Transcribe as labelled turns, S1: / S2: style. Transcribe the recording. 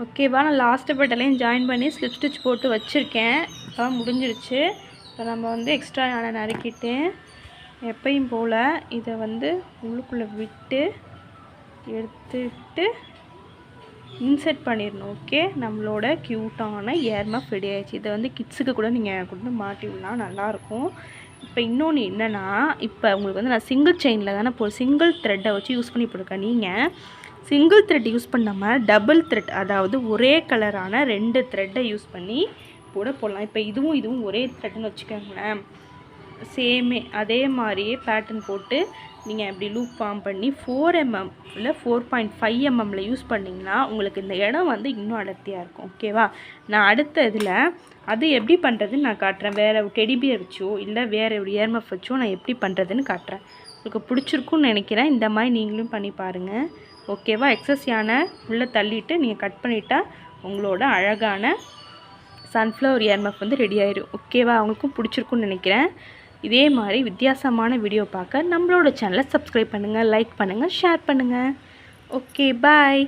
S1: ஓகேவா, நான் last பட்டலையும் join பண்ணி ஸ்லிப் ஸ்டிச் போட்டு வச்சுருக்கேன். இப்போ முடிஞ்சிருச்சு. இப்போ நம்ம வந்து எக்ஸ்ட்ரா யானை நறுக்கிட்டு எப்பயும் போல் இதை வந்து உள்ளுக்குள்ளே விட்டு எடுத்துட்டு இன்செர்ட் பண்ணிடணும். ஓகே, நம்மளோட க்யூட்டான இயர் மஃப் ரெடி ஆகிடுச்சு. இதை வந்து கிட்ஸுக்கு கூட நீங்கள் கொண்டு மாட்டி விடலாம், நல்லாயிருக்கும். இப்போ இன்னொன்று என்னென்னா, இப்போ உங்களுக்கு வந்து நான் சிங்கிள் செயினில் தானே சிங்கிள் த்ரெட்டை வச்சு யூஸ் பண்ணி போட்டிருக்கேன். நீங்கள் சிங்கிள் த்ரெட் யூஸ் பண்ணாமல் டபுள் த்ரெட், அதாவது ஒரே கலரான 2 த்ரெட்டை யூஸ் பண்ணி போடலாம். இப்போ இதுவும் ஒரே த்ரெட்டுன்னு வச்சுக்கோங்களேன். சேமே அதே மாதிரியே பேட்டர்ன் போட்டு நீங்கள் அப்படி லூப் ஃபார்ம் பண்ணி 4 mm இல்லை 4.5 mm யூஸ் பண்ணிங்கன்னா உங்களுக்கு இந்த இடம் வந்து இன்னும் அடர்த்தியாக இருக்கும். ஓகேவா, நான் அடுத்த இதில் அது எப்படி பண்ணுறதுன்னு நான் காட்டுறேன். வேறு டெடிபியர் வச்சோ இல்லை வேறு ஒரு இயர் மஃப் வச்சோ நான் எப்படி பண்ணுறதுன்னு காட்டுறேன். உங்களுக்கு பிடிச்சிருக்குன்னு நினைக்கிறேன். இந்த மாதிரி நீங்களும் பண்ணி பாருங்கள். ஓகேவா, எக்ஸஸ் யானை உள்ளே தள்ளிட்டு நீங்கள் கட் பண்ணிட்டா உங்களோட அழகான சன்ஃப்ளவர் இயர் மஃப் வந்து ரெடி ஆயிடும். ஓகேவா, அவங்களுக்கும் பிடிச்சிருக்குன்னு நினைக்கிறேன். இதே மாதிரி வித்தியாசமான வீடியோ பார்க்க நம்மளோட சேனலை சப்ஸ்கிரைப் பண்ணுங்கள், லைக் பண்ணுங்கள், ஷேர் பண்ணுங்கள். ஓகே, பாய்.